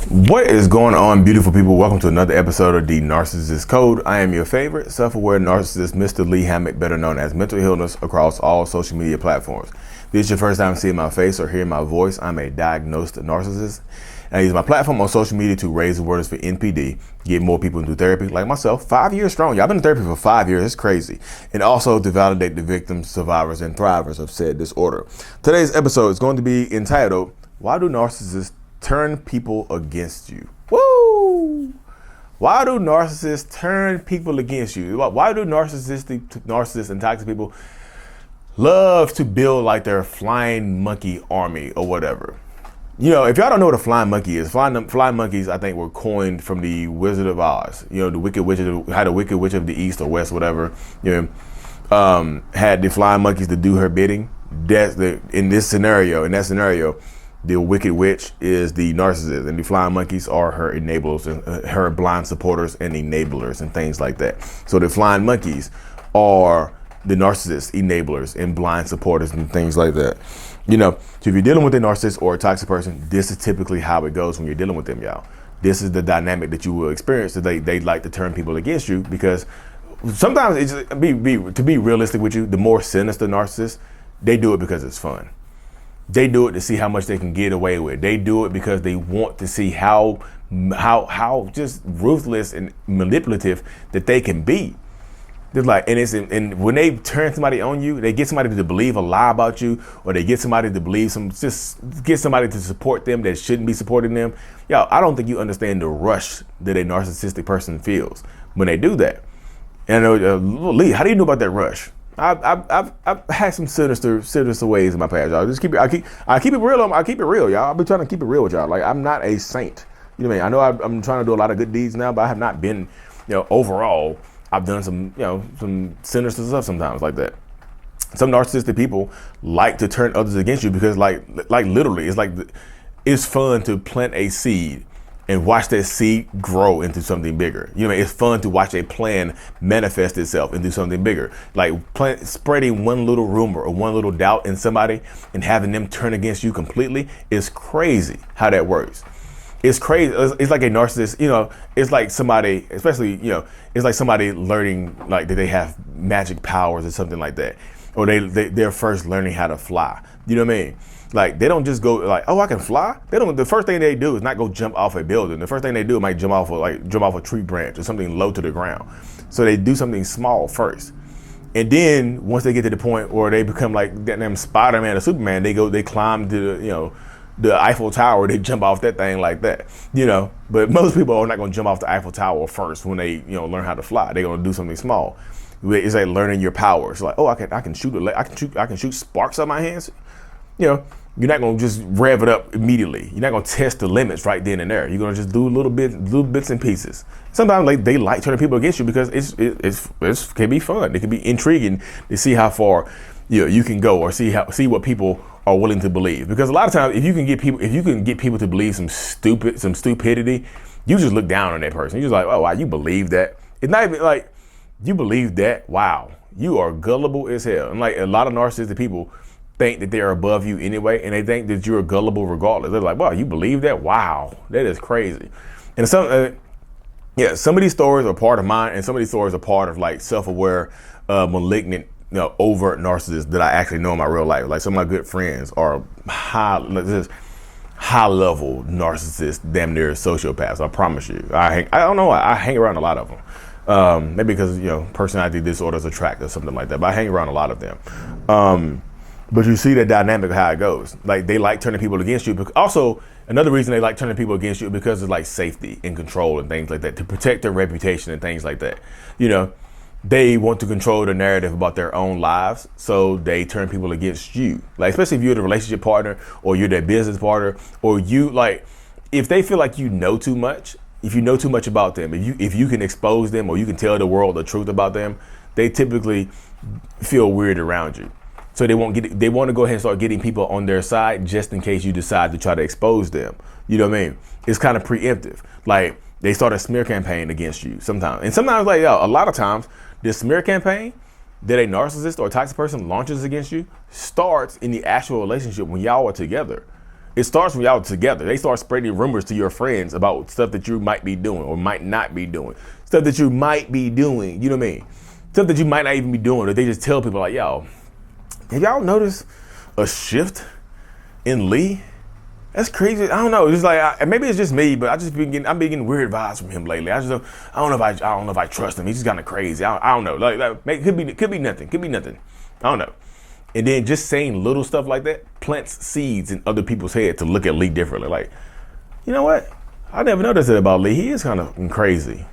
What is going on, beautiful people? Welcome to another episode of the Narcissists Code. I am your favorite self-aware narcissist, Mr. Lee Hammock, better known as Mental Illness, across all social media platforms. If this is your first time seeing my face or hearing my voice, I'm a diagnosed narcissist. And I use my platform on social media to raise awareness for NPD, get more people into therapy, like myself, 5 years strong. Y'all been in therapy for 5 years, it's crazy. And also to validate the victims, survivors, and thrivers of said disorder. Today's episode is going to be entitled, Why Do Narcissists Turn People Against You? Woo! Why do narcissists turn people against you? Why do narcissists and toxic people love to build like their flying monkey army or whatever? You know, if y'all don't know what a flying monkey is, flying monkeys, I think, were coined from the Wizard of Oz. You know, the Wicked Witch, had the Wicked Witch of the East or West, whatever. You know, had the flying monkeys to do her bidding. In that scenario, the Wicked Witch is the narcissist, and the flying monkeys are her enablers, and her blind supporters and enablers and things like that. So the flying monkeys are the narcissist enablers and blind supporters and things like that. You know, so if you're dealing with a narcissist or a toxic person, this is typically how it goes when you're dealing with them, y'all. This is the dynamic that you will experience. That they like to turn people against you, because sometimes it's just, to be realistic with you, the more sinister narcissists, they do it because it's fun. They do it to see how much they can get away with. They do it because they want to see how just ruthless and manipulative that they can be. They're like, and when they turn somebody on you, they get somebody to believe a lie about you, or they get somebody to believe get somebody to support them that shouldn't be supporting them. Y'all, I don't think you understand the rush that a narcissistic person feels when they do that. And Lee, how do you know about that rush? I've had some sinister ways in my past, y'all. I keep it real. I keep it real, y'all. I've been trying to keep it real with y'all. Like, I'm not a saint. You know what I mean? I know I'm trying to do a lot of good deeds now, but I have not been, overall, I've done some sinister stuff sometimes like that. Some narcissistic people like to turn others against you because like literally, it's fun to plant a seed and watch that seed grow into something bigger. You know, it's fun to watch a plan manifest itself into something bigger. Like spreading one little rumor or one little doubt in somebody and having them turn against you completely is crazy how that works. It's crazy. It's like a narcissist, it's like somebody, especially, it's like somebody learning like that they have magic powers or something like that. Or they're first learning how to fly. You know what I mean? Like, they don't just go like, oh, I can fly. The first thing they do is not go jump off a building. The first thing they do might jump off a tree branch or something low to the ground. So they do something small first. And then once they get to the point where they become like them Spider-Man or Superman, they climb to the Eiffel Tower, they jump off that thing like that, But most people are not going to jump off the Eiffel Tower first when they, learn how to fly. They're going to do something small. It's like learning your powers. Like, oh, I can shoot sparks out my hands. You're not going to just rev it up immediately. You're not going to test the limits right then and there. You're going to just do little bits and pieces. Sometimes they like turning people against you because it can be fun. It can be intriguing to see how far you can go, or see what people are willing to believe. Because a lot of times, if you can get people to believe some stupidity, you just look down on that person. You're just like, oh wow, you believe that? It's not even like you believe that. Wow, you are gullible as hell. And like a lot of narcissistic people think that they're above you anyway, and they think that you're gullible regardless. They're like, wow, you believe that? Wow, that is crazy. And some of these stories are part of mine, and some of these stories are part of like self-aware, malignant, overt narcissists that I actually know in my real life. Like, some of my good friends are high level narcissists, damn near sociopaths. I promise you. I don't know why. I hang around a lot of them. Maybe because personality disorders attract or something like that. But I hang around a lot of them. But you see the dynamic of how it goes. Like, they like turning people against you. Also, another reason they like turning people against you is because it's like safety and control and things like that, to protect their reputation and things like that. They want to control the narrative about their own lives, so they turn people against you. Like, especially if you're the relationship partner, or you're their business partner, or if they feel like you know too much, if you know too much about them, if you can expose them, or you can tell the world the truth about them, they typically feel weird around you. So they want to go ahead and start getting people on their side just in case you decide to try to expose them. You know what I mean? It's kind of preemptive. Like, they start a smear campaign against you sometimes. And sometimes, a lot of times, this smear campaign that a narcissist or a toxic person launches against you starts in the actual relationship when y'all are together. It starts from y'all together. They start spreading rumors to your friends about stuff that you might be doing or might not be doing. Stuff that you might be doing, you know what I mean? Stuff that you might not even be doing. Or they just tell people like, yo, have y'all noticed a shift in Lee? That's crazy. I don't know. It's like maybe it's just me, but I'm getting weird vibes from him lately. I don't know if I trust him. He's just kind of crazy. I don't know. Could be nothing. Could be nothing. I don't know. And then just saying little stuff like that plants seeds in other people's head to look at Lee differently. Like, you know what? I never noticed it about Lee. He is kind of crazy.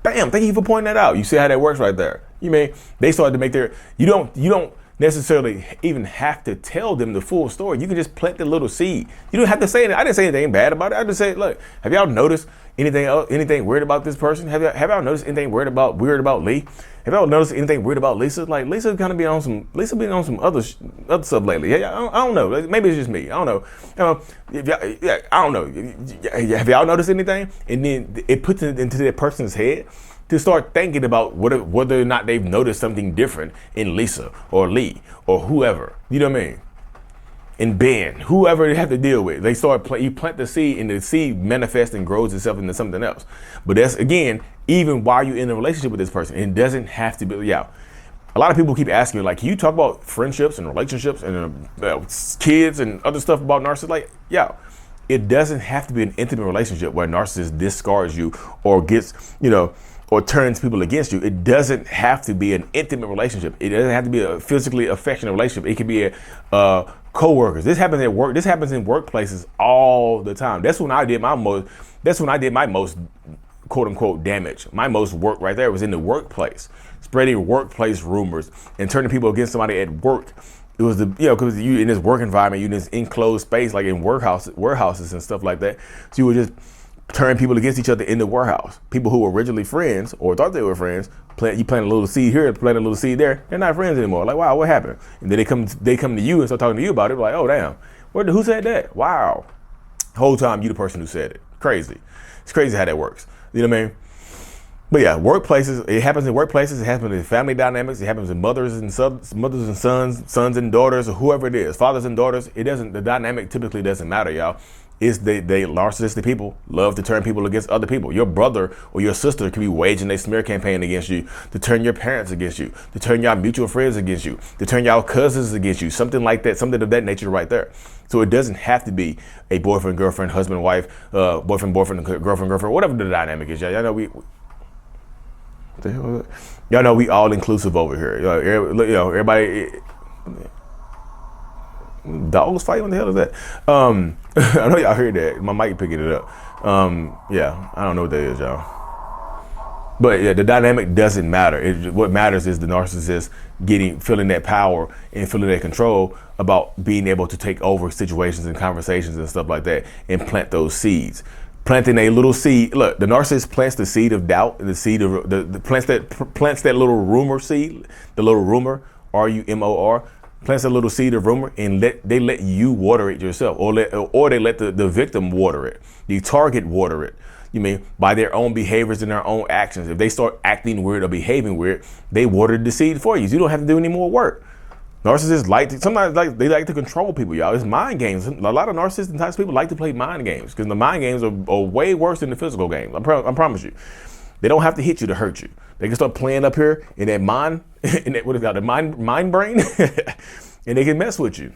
Bam! Thank you for pointing that out. You see how that works right there. You mean they started to make their. You don't necessarily even have to tell them the full story. You can just plant the little seed. You don't have to say anything. I didn't say anything bad about it. I just say, look, have y'all noticed anything weird about this person? Have y'all noticed anything weird about Lee? Have y'all noticed anything weird about Lisa? Like Lisa kind of been on some other stuff lately. Yeah, I don't know. Maybe it's just me. I don't know. I don't know. Have y'all noticed anything? And then it puts it into that person's head to start thinking about whether or not they've noticed something different in Lisa or Lee or whoever. You know what I mean? And Ben, whoever they have to deal with, you plant the seed and the seed manifests and grows itself into something else. But that's, again, even while you're in a relationship with this person, it doesn't have to be, yeah. A lot of people keep asking me, like, can you talk about friendships and relationships and kids and other stuff about narcissists? Like, yeah, it doesn't have to be an intimate relationship where a narcissist discards you or gets, or turns people against you. It doesn't have to be an intimate relationship. It doesn't have to be a physically affectionate relationship. It could be a co-workers. This happens at work. This happens in workplaces all the time. That's when I did my most quote unquote damage. My most work right there was in the workplace, spreading workplace rumors and turning people against somebody at work. It was because you in this work environment, you in this enclosed space, like in warehouses and stuff like that. So you would just turn people against each other in the warehouse. People who were originally friends or thought they were friends, you plant a little seed here, plant a little seed there. They're not friends anymore. Like, wow, what happened? And then they come to you and start talking to you about it. Like, oh damn, who said that? Wow. Whole time you the person who said it. Crazy. It's crazy how that works. You know what I mean? But yeah, workplaces. It happens in workplaces. It happens in family dynamics. It happens in mothers and sons, sons and daughters, or whoever it is, fathers and daughters. The dynamic typically doesn't matter, y'all. It's they narcissistic people love to turn people against other people. Your brother or your sister could be waging a smear campaign against you, to turn your parents against you, to turn your mutual friends against you, to turn your cousins against you, something like that, something of that nature right there. So it doesn't have to be a boyfriend, girlfriend, husband, wife, boyfriend, girlfriend, whatever the dynamic is. Y'all know we all inclusive over here. Everybody. Dogs fight? What the hell is that? I know y'all heard that. My mic picking it up. Yeah, I don't know what that is, y'all. But yeah, the dynamic doesn't matter. What matters is the narcissist feeling that power and feeling that control about being able to take over situations and conversations and stuff like that and plant those seeds. Planting a little seed. Look, the narcissist plants the seed of doubt, and the seed of plants that little rumor seed, the little rumor, RUMOR. Plants a little seed of rumor and they let you water it yourself, or they let the victim water it, the target water it. You mean by their own behaviors and their own actions. If they start acting weird or behaving weird, they watered the seed for you. So you don't have to do any more work. Narcissists they like to control people, y'all. It's mind games. A lot of narcissistic types of people like to play mind games because the mind games are way worse than the physical games. I promise you. They don't have to hit you to hurt you. They can start playing up here in that mind, the mind brain, and they can mess with you.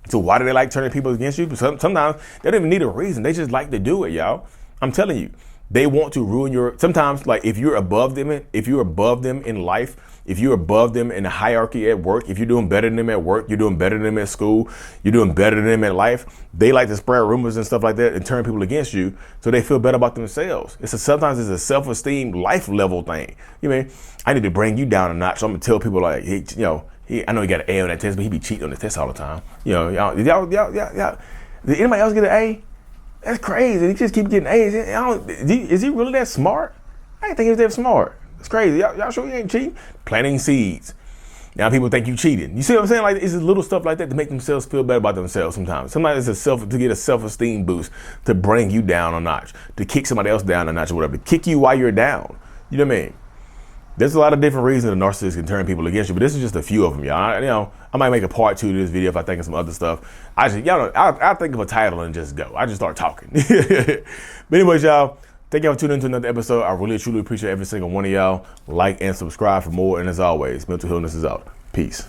So why do they like turning people against you? Sometimes they don't even need a reason. They just like to do it, y'all. I'm telling you, they want to ruin sometimes, like if you're above them in life, if you're above them in the hierarchy at work, if you're doing better than them at work, you're doing better than them at school, you're doing better than them in life, they like to spread rumors and stuff like that and turn people against you so they feel better about themselves. Sometimes it's a self-esteem life level thing. You mean, I need to bring you down a notch. So I'm gonna tell people like, hey, I know he got an A on that test, but he be cheating on the test all the time. Y'all, did anybody else get an A? That's crazy. He just keep getting A's. Is he really that smart? I didn't think he was that smart. It's crazy. Y'all sure he ain't cheating? Planting seeds. Now people think you cheated. You see what I'm saying? Like, it's little stuff like that to make themselves feel better about themselves sometimes. Sometimes it's to get a self-esteem boost, to bring you down a notch, to kick somebody else down a notch or whatever, to kick you while you're down. You know what I mean? There's a lot of different reasons a narcissist can turn people against you, but this is just a few of them, y'all. I might make a part 2 to this video if I think of some other stuff. I think of a title and just go. I just start talking. But anyways, y'all, thank y'all for tuning into another episode. I really, truly appreciate every single one of y'all. Like and subscribe for more. And as always, mental illness is out. Peace.